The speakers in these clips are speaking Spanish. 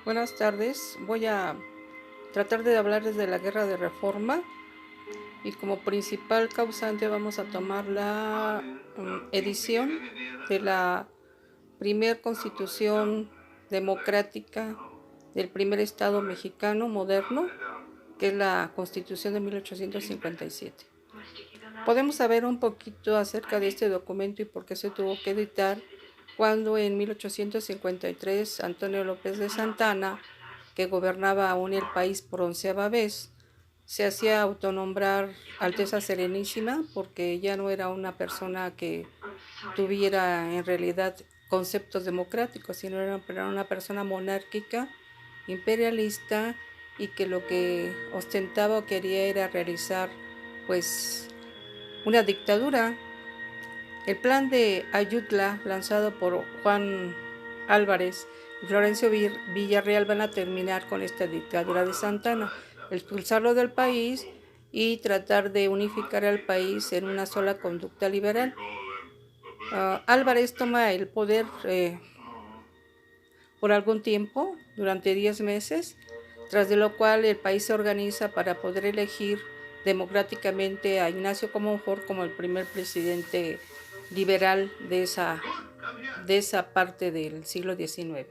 Buenas tardes. Voy a tratar de hablarles de la guerra de reforma y como principal causante vamos a tomar la edición de la primer constitución democrática del primer estado mexicano moderno, que es la Constitución de 1857. Podemos saber un poquito acerca de este documento y por qué se tuvo que editar cuando en 1853 Antonio López de Santana, que gobernaba aún el país por 11ª vez, se hacía autonombrar Alteza Serenísima porque ya no era una persona que tuviera en realidad conceptos democráticos, sino era una persona monárquica, imperialista, y que lo que ostentaba o quería era realizar pues una dictadura. El plan de Ayutla, lanzado por Juan Álvarez y Florencio Villarreal, van a terminar con esta dictadura de Santana, expulsarlo del país y tratar de unificar al país en una sola conducta liberal. Álvarez toma el poder por algún tiempo, durante 10 meses, tras de lo cual el país se organiza para poder elegir democráticamente a Ignacio Comonfort como el primer presidente liberal de esa parte del siglo XIX.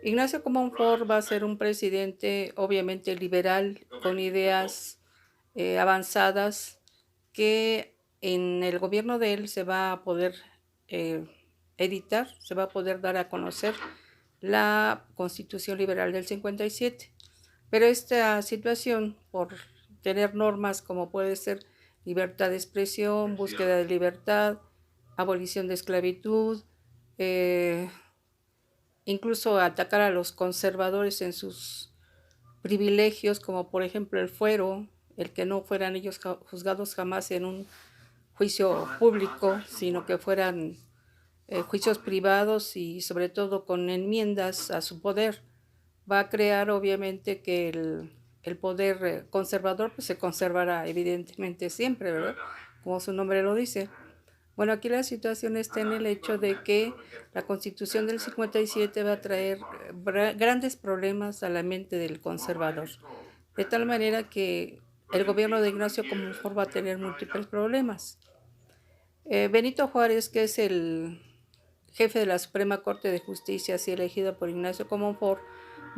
Ignacio Comonfort va a ser un presidente obviamente liberal, con ideas avanzadas, que en el gobierno de él se va a poder editar, se va a poder dar a conocer la Constitución Liberal del 57. Pero esta situación, por tener normas como puede ser libertad de expresión, búsqueda de libertad, abolición de esclavitud, incluso atacar a los conservadores en sus privilegios, como por ejemplo el fuero, el que no fueran ellos juzgados jamás en un juicio público, sino que fueran juicios privados y sobre todo con enmiendas a su poder, va a crear obviamente que el poder conservador pues se conservará evidentemente siempre, ¿verdad? Como su nombre lo dice. Bueno, aquí la situación está en el hecho de que la Constitución del 57 va a traer grandes problemas a la mente del conservador, de tal manera que el gobierno de Ignacio Comonfort va a tener múltiples problemas. Benito Juárez, que es el jefe de la Suprema Corte de Justicia, así elegido por Ignacio Comonfort,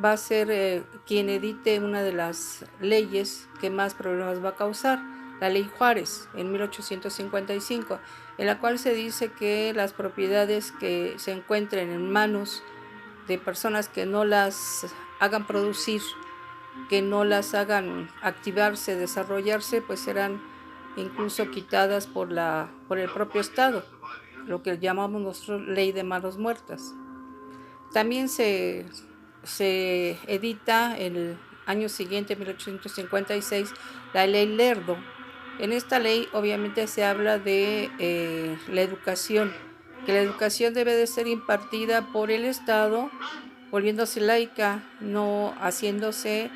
va a ser quien edite una de las leyes que más problemas va a causar, la Ley Juárez, en 1855, en la cual se dice que las propiedades que se encuentren en manos de personas que no las hagan producir, que no las hagan activarse, desarrollarse, pues serán incluso quitadas por el propio Estado, lo que llamamos nosotros ley de manos muertas. También se edita el año siguiente, 1856, la ley Lerdo. En esta ley obviamente se habla de la educación, que la educación debe de ser impartida por el Estado, volviéndose laica, no haciéndose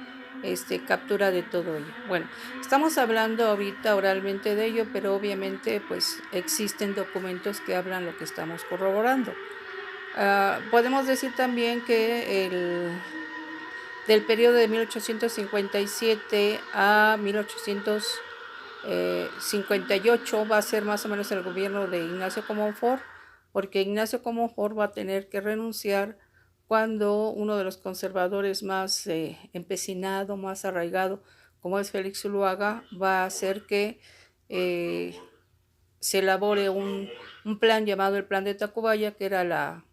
captura de todo ello. Bueno, estamos hablando ahorita oralmente de ello, pero obviamente pues existen documentos que hablan lo que estamos corroborando. Podemos decir también que del periodo de 1857 a 1858 va a ser más o menos el gobierno de Ignacio Comonfort, porque Ignacio Comonfort va a tener que renunciar cuando uno de los conservadores más empecinado, más arraigado, como es Félix Zuluaga, va a hacer que se elabore un plan llamado el Plan de Tacubaya, que era la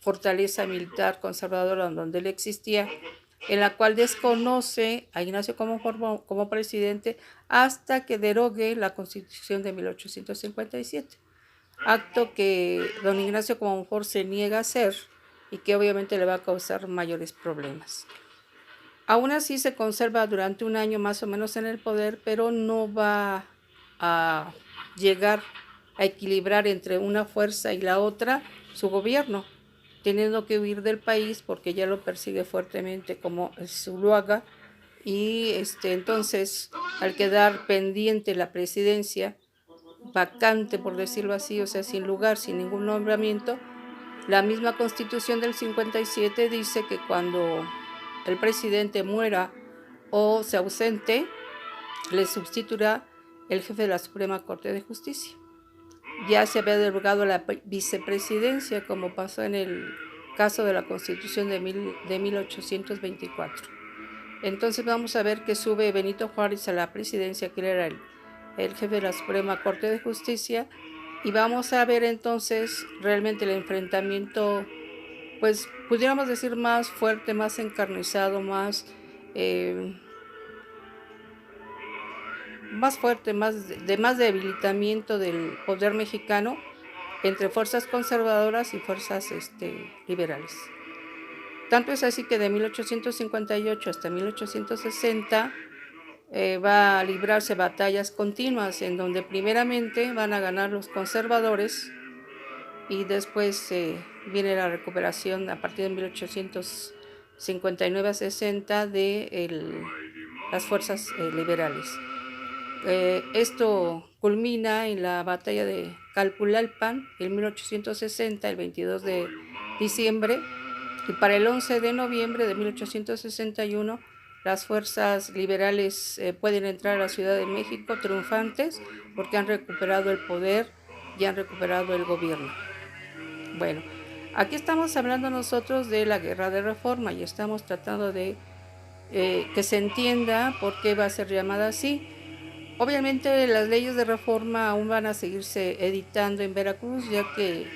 fortaleza militar conservadora donde él existía, en la cual desconoce a Ignacio como presidente hasta que derogue la Constitución de 1857, acto que don Ignacio Comonfort se niega a hacer y que obviamente le va a causar mayores problemas. Aún así se conserva durante un año más o menos en el poder, pero no va a llegar a equilibrar entre una fuerza y la otra su gobierno, teniendo que huir del país porque ya lo persigue fuertemente como Zuluaga, y entonces al quedar pendiente la presidencia, vacante por decirlo así, o sea, sin lugar, sin ningún nombramiento, La misma Constitución del 57 dice que cuando el presidente muera o se ausente, le sustituirá el jefe de la Suprema Corte de Justicia. Ya se había derogado la vicepresidencia, como pasó en el caso de la Constitución de 1824. Entonces vamos a ver que sube Benito Juárez a la presidencia, que era el jefe de la Suprema Corte de Justicia, y vamos a ver entonces realmente el enfrentamiento, pues pudiéramos decir más fuerte, más encarnizado, más fuerte, más debilitamiento del poder mexicano entre fuerzas conservadoras y fuerzas liberales. Tanto es así que de 1858 hasta 1860 va a librarse batallas continuas en donde primeramente van a ganar los conservadores y después viene la recuperación a partir de 1859 a 60 de las fuerzas liberales. Esto culmina en la batalla de Calpulalpan en 1860, el 22 de diciembre, y para el 11 de noviembre de 1861 las fuerzas liberales pueden entrar a la Ciudad de México triunfantes porque han recuperado el poder y han recuperado el gobierno. Bueno, aquí estamos hablando nosotros de la Guerra de Reforma y estamos tratando de que se entienda por qué va a ser llamada así. Obviamente las leyes de reforma aún van a seguirse editando en Veracruz, ya que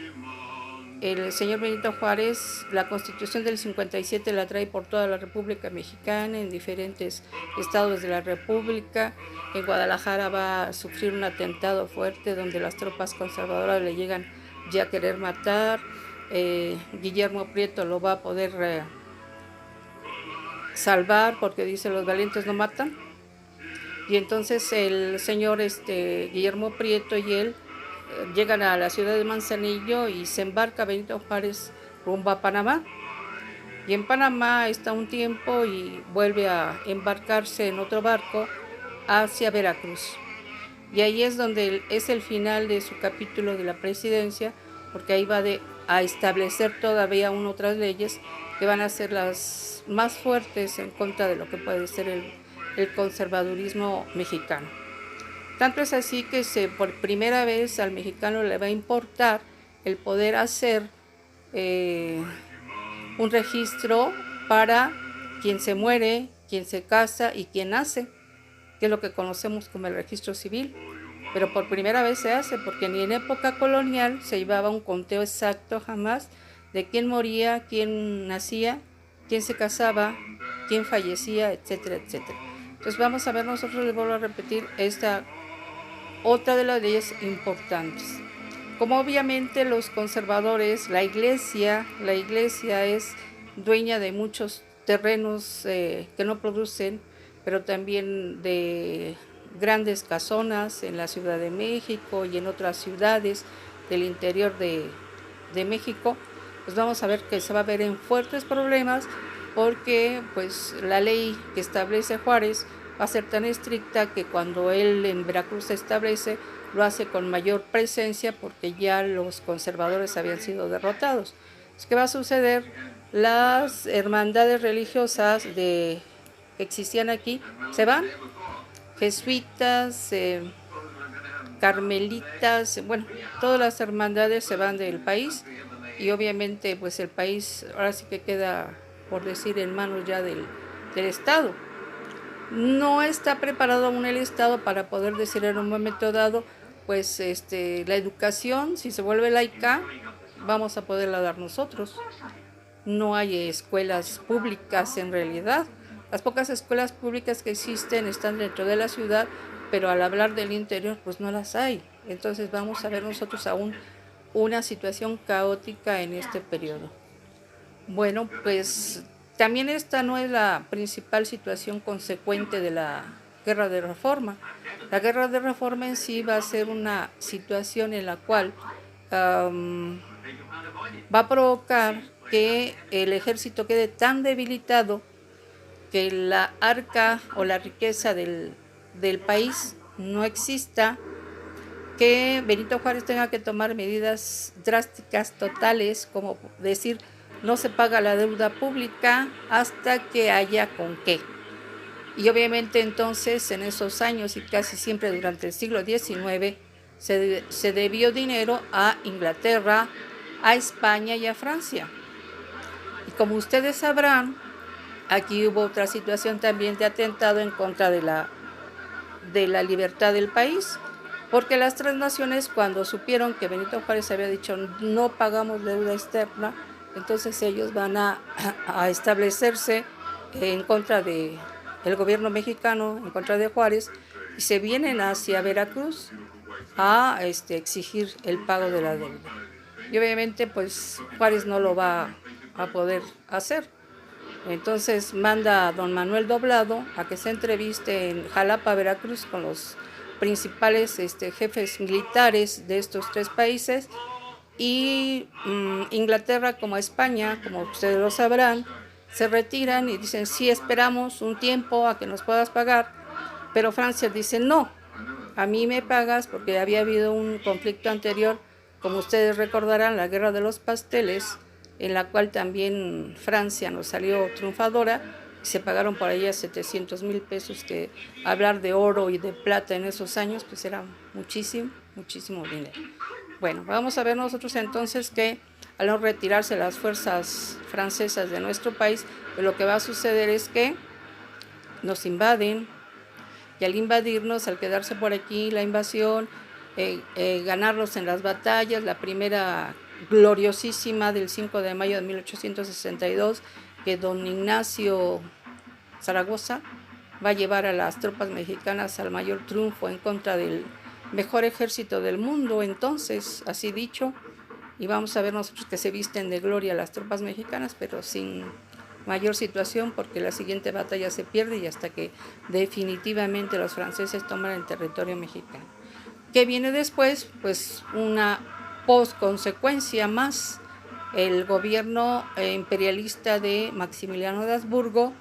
el señor Benito Juárez, la Constitución del 57 la trae por toda la República Mexicana, en diferentes estados de la República. En Guadalajara va a sufrir un atentado fuerte donde las tropas conservadoras le llegan ya a querer matar. Guillermo Prieto lo va a poder salvar porque dice los valientes no matan. Y entonces el señor Guillermo Prieto y él llegan a la ciudad de Manzanillo y se embarca Benito Juárez rumbo a Panamá. Y en Panamá está un tiempo y vuelve a embarcarse en otro barco hacia Veracruz. Y ahí es donde es el final de su capítulo de la presidencia, porque ahí va a establecer todavía otras leyes que van a ser las más fuertes en contra de lo que puede ser el conservadurismo mexicano. Tanto es así que por primera vez al mexicano le va a importar el poder hacer un registro para quien se muere, quien se casa y quien nace, que es lo que conocemos como el registro civil. Pero por primera vez se hace, porque ni en época colonial se llevaba un conteo exacto jamás de quién moría, quién nacía, quién se casaba, quién fallecía, etcétera, etcétera. Entonces vamos a ver, nosotros les vuelvo a repetir esta otra de las leyes importantes. Como obviamente los conservadores, la iglesia es dueña de muchos terrenos que no producen, pero también de grandes casonas en la Ciudad de México y en otras ciudades del interior de México, pues vamos a ver que se va a ver en fuertes problemas porque pues la ley que establece Juárez va a ser tan estricta que cuando él en Veracruz se establece, lo hace con mayor presencia porque ya los conservadores habían sido derrotados. ¿Qué va a suceder? Las hermandades religiosas que existían aquí se van, jesuitas, carmelitas, bueno, todas las hermandades se van del país y obviamente pues el país ahora sí que queda, por decir, en manos ya del Estado. No está preparado aún el Estado para poder decir en un momento dado, pues la educación, si se vuelve laica, vamos a poderla dar nosotros. No hay escuelas públicas en realidad. Las pocas escuelas públicas que existen están dentro de la ciudad, pero al hablar del interior, pues no las hay. Entonces vamos a ver nosotros aún una situación caótica en este periodo. Bueno, pues también esta no es la principal situación consecuente de la Guerra de Reforma. La Guerra de Reforma en sí va a ser una situación en la cual va a provocar que el ejército quede tan debilitado que la arca o la riqueza del país no exista, que Benito Juárez tenga que tomar medidas drásticas, totales, como decir, no se paga la deuda pública hasta que haya con qué. Y obviamente entonces en esos años y casi siempre durante el siglo XIX se debió dinero a Inglaterra, a España y a Francia. Y como ustedes sabrán, aquí hubo otra situación también de atentado en contra de la libertad del país, porque las transnaciones, cuando supieron que Benito Juárez había dicho no pagamos deuda externa, entonces ellos van a establecerse en contra del gobierno mexicano, en contra de Juárez, y se vienen hacia Veracruz a exigir el pago de la deuda. Y obviamente pues Juárez no lo va a poder hacer. Entonces manda a don Manuel Doblado a que se entreviste en Jalapa, Veracruz, con los principales jefes militares de estos tres países, y Inglaterra como España, como ustedes lo sabrán, se retiran y dicen sí, esperamos un tiempo a que nos puedas pagar, pero Francia dice no, a mí me pagas, porque había habido un conflicto anterior, como ustedes recordarán, la Guerra de los Pasteles, en la cual también Francia nos salió triunfadora. Se pagaron por allá 700,000 pesos, que hablar de oro y de plata en esos años pues era muchísimo, muchísimo dinero. Bueno, vamos a ver nosotros entonces que al no retirarse las fuerzas francesas de nuestro país, pues lo que va a suceder es que nos invaden, y al invadirnos, al quedarse por aquí la invasión, ganarlos en las batallas, la primera gloriosísima del 5 de mayo de 1862, que don Ignacio Zaragoza va a llevar a las tropas mexicanas al mayor triunfo en contra del mejor ejército del mundo, entonces, así dicho, y vamos a ver nosotros que se visten de gloria las tropas mexicanas, pero sin mayor situación, porque la siguiente batalla se pierde y hasta que definitivamente los franceses toman el territorio mexicano. ¿Qué viene después? Pues una consecuencia más, el gobierno imperialista de Maximiliano de Habsburgo,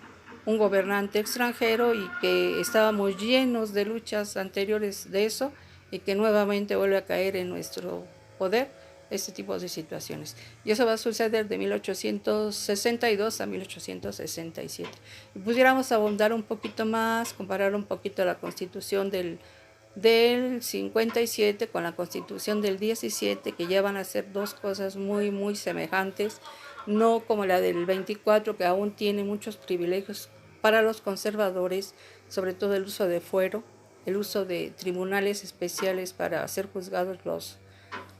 un gobernante extranjero, y que estábamos llenos de luchas anteriores de eso, y que nuevamente vuelve a caer en nuestro poder este tipo de situaciones. Y eso va a suceder de 1862 a 1867. Y pudiéramos abundar un poquito más, comparar un poquito la Constitución del 57 con la Constitución del 17, que ya van a ser dos cosas muy, muy semejantes, no como la del 24, que aún tiene muchos privilegios para los conservadores, sobre todo el uso de fuero, el uso de tribunales especiales para ser juzgados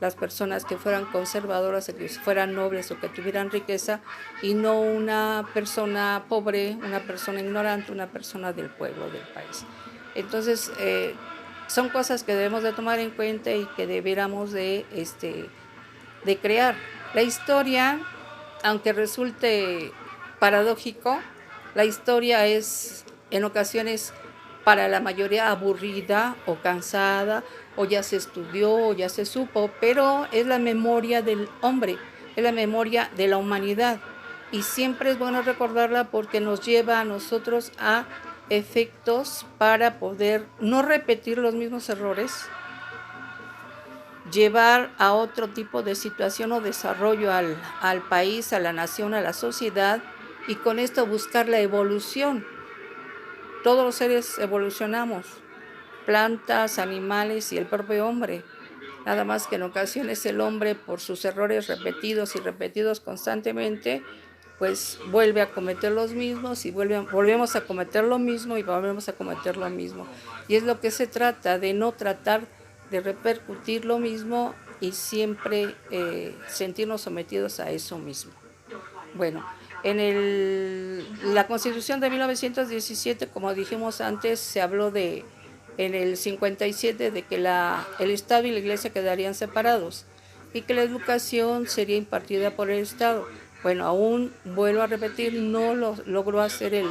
las personas que fueran conservadoras, que fueran nobles o que tuvieran riqueza, y no una persona pobre, una persona ignorante, una persona del pueblo, del país. Entonces, son cosas que debemos de tomar en cuenta y que debiéramos de crear. La historia, aunque resulte paradójico, la historia es en ocasiones para la mayoría aburrida o cansada, o ya se estudió o ya se supo, pero es la memoria del hombre, es la memoria de la humanidad, y siempre es bueno recordarla porque nos lleva a nosotros a efectos para poder no repetir los mismos errores, llevar a otro tipo de situación o desarrollo al país, a la nación, a la sociedad, y con esto buscar la evolución. Todos los seres evolucionamos, plantas, animales y el propio hombre. Nada más que en ocasiones el hombre, por sus errores repetidos y repetidos constantemente, pues vuelve a cometer los mismos, y volvemos a cometer lo mismo y volvemos a cometer lo mismo. Y es lo que se trata, de no tratar de repercutir lo mismo y siempre sentirnos sometidos a eso mismo. Bueno, en la Constitución de 1917, como dijimos antes, se habló en el 57 de que el Estado y la Iglesia quedarían separados y que la educación sería impartida por el Estado. Bueno, aún vuelvo a repetir, no lo logró hacer el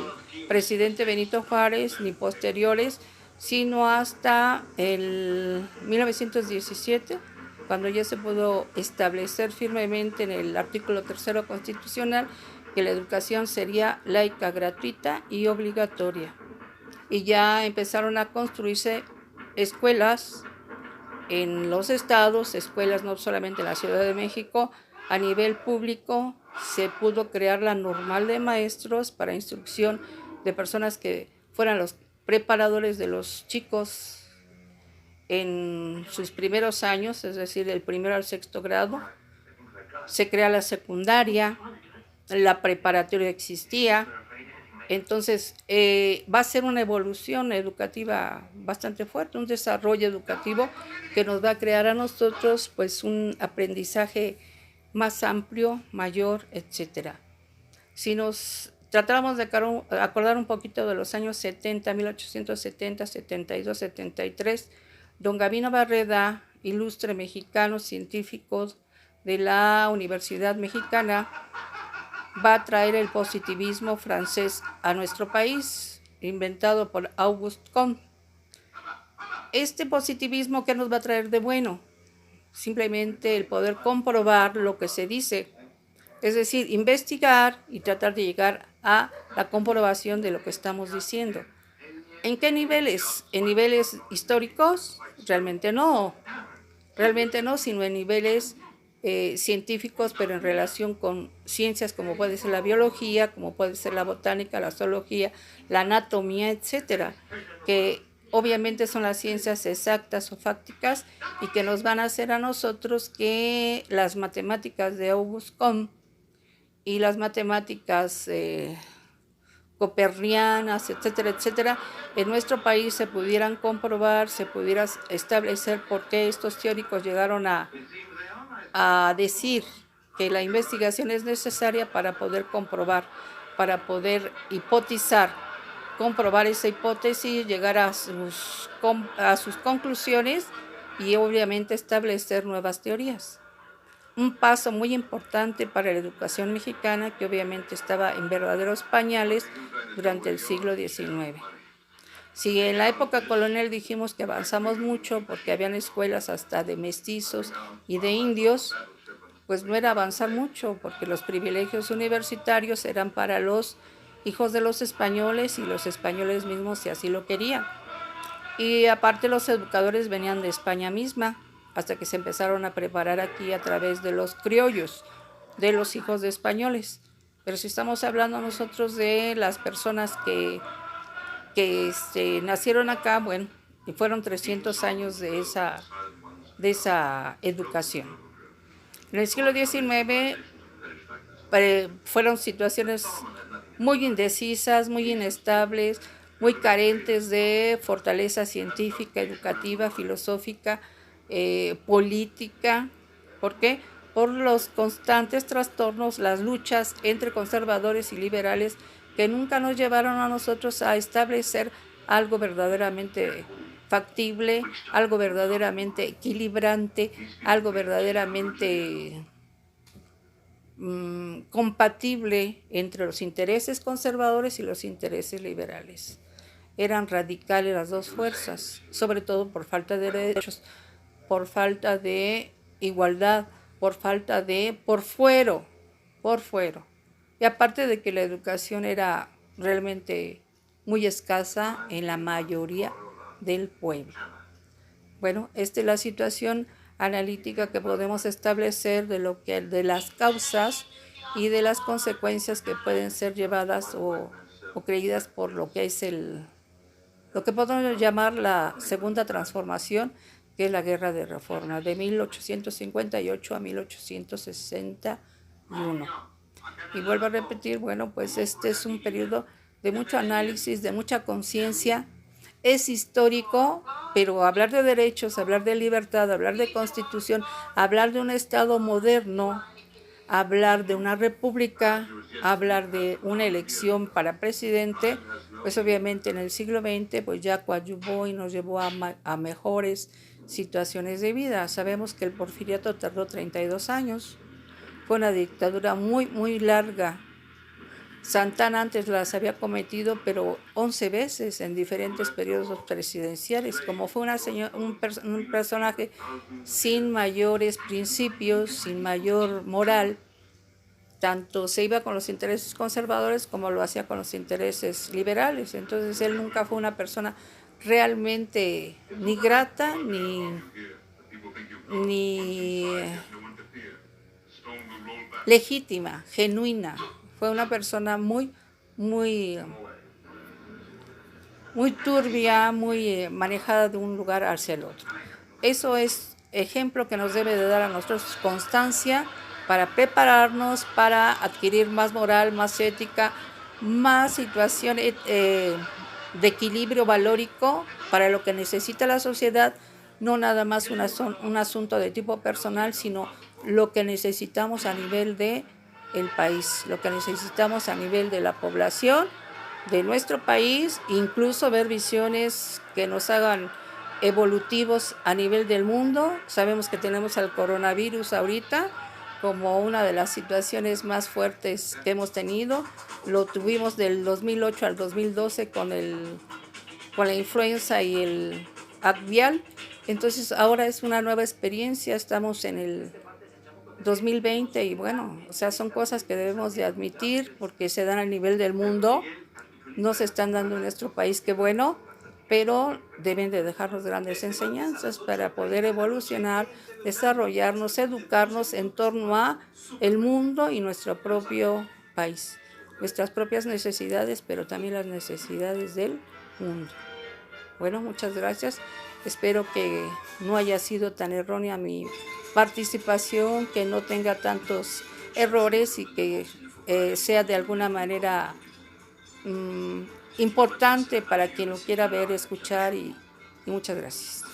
presidente Benito Juárez ni posteriores, sino hasta el 1917, cuando ya se pudo establecer firmemente en el artículo 3 constitucional que la educación sería laica, gratuita y obligatoria. Y ya empezaron a construirse escuelas en los estados, escuelas no solamente en la Ciudad de México, a nivel público se pudo crear la normal de maestros para instrucción de personas que fueran los preparadores de los chicos en sus primeros años, es decir, del primero al sexto grado. Se crea la secundaria, la preparatoria existía. Entonces, va a ser una evolución educativa bastante fuerte, un desarrollo educativo que nos va a crear a nosotros pues un aprendizaje más amplio, mayor, etcétera. Si nos tratamos de acordar un poquito de los años 70, 1870, 72, 73, don Gavino Barreda, ilustre mexicano científico de la Universidad Mexicana, va a traer el positivismo francés a nuestro país, inventado por Auguste Comte. Este positivismo, ¿qué nos va a traer de bueno? Simplemente el poder comprobar lo que se dice, es decir, investigar y tratar de llegar a la comprobación de lo que estamos diciendo. ¿En qué niveles? ¿En niveles históricos? Realmente no, sino en niveles científicos, pero en relación con ciencias como puede ser la biología, como puede ser la botánica, la zoología, la anatomía, etcétera, que obviamente son las ciencias exactas o fácticas y que nos van a hacer a nosotros que las matemáticas de Auguste Comte y las matemáticas copernianas, etcétera, etcétera, en nuestro país se pudieran comprobar, se pudiera establecer por qué estos teóricos llegaron a decir que la investigación es necesaria para poder comprobar, para poder hipotizar, comprobar esa hipótesis, llegar a sus conclusiones y obviamente establecer nuevas teorías. Un paso muy importante para la educación mexicana que obviamente estaba en verdaderos pañales durante el siglo XIX. Si en la época colonial dijimos que avanzamos mucho porque habían escuelas hasta de mestizos y de indios, pues no era avanzar mucho porque los privilegios universitarios eran para los hijos de los españoles y los españoles mismos si así lo querían. Y aparte los educadores venían de España misma hasta que se empezaron a preparar aquí a través de los criollos, de los hijos de españoles. Pero si estamos hablando nosotros de las personas que nacieron acá, bueno, y fueron 300 años de esa educación. En el siglo XIX fueron situaciones muy indecisas, muy inestables, muy carentes de fortaleza científica, educativa, filosófica, política. ¿Por qué? Por los constantes trastornos, las luchas entre conservadores y liberales que nunca nos llevaron a nosotros a establecer algo verdaderamente factible, algo verdaderamente equilibrante, algo verdaderamente compatible entre los intereses conservadores y los intereses liberales. Eran radicales las dos fuerzas, sobre todo por falta de derechos, por falta de igualdad, por fuero. Y aparte de que la educación era realmente muy escasa en la mayoría del pueblo. Bueno, esta es la situación analítica que podemos establecer de las causas y de las consecuencias que pueden ser llevadas o creídas por lo que es lo que podemos llamar la segunda transformación, que es la Guerra de Reforma, de 1858 a 1861. Y vuelvo a repetir, bueno, pues este es un periodo de mucho análisis, de mucha conciencia. Es histórico, pero hablar de derechos, hablar de libertad, hablar de constitución, hablar de un Estado moderno, hablar de una república, hablar de una elección para presidente, pues obviamente en el siglo XX pues ya coadyuvó y nos llevó a mejores situaciones de vida. Sabemos que el porfiriato tardó 32 años, fue una dictadura muy, muy larga. Santana antes las había cometido, pero 11 veces en diferentes periodos presidenciales. Como fue un personaje sin mayores principios, sin mayor moral, tanto se iba con los intereses conservadores como lo hacía con los intereses liberales. Entonces él nunca fue una persona realmente ni grata ni legítima, genuina. Fue una persona muy, muy, muy turbia, muy manejada de un lugar hacia el otro. Eso es ejemplo que nos debe de dar a nosotros constancia para prepararnos, para adquirir más moral, más ética, más situación de equilibrio valórico para lo que necesita la sociedad, no nada más un asunto de tipo personal, sino lo que necesitamos a nivel de el país, lo que necesitamos a nivel de la población de nuestro país, incluso ver visiones que nos hagan evolutivos a nivel del mundo. Sabemos que tenemos al coronavirus ahorita como una de las situaciones más fuertes que hemos tenido. Lo tuvimos del 2008 al 2012 con la influenza y el avial. Entonces ahora es una nueva experiencia, estamos en el 2020 y bueno, o sea, son cosas que debemos de admitir porque se dan a nivel del mundo, no se están dando en nuestro país, qué bueno, pero deben de dejarnos grandes enseñanzas para poder evolucionar, desarrollarnos, educarnos en torno a el mundo y nuestro propio país, nuestras propias necesidades, pero también las necesidades del mundo. Bueno, muchas gracias. Espero que no haya sido tan errónea mi participación, que no tenga tantos errores y que sea de alguna manera importante para quien lo quiera ver, escuchar y muchas gracias.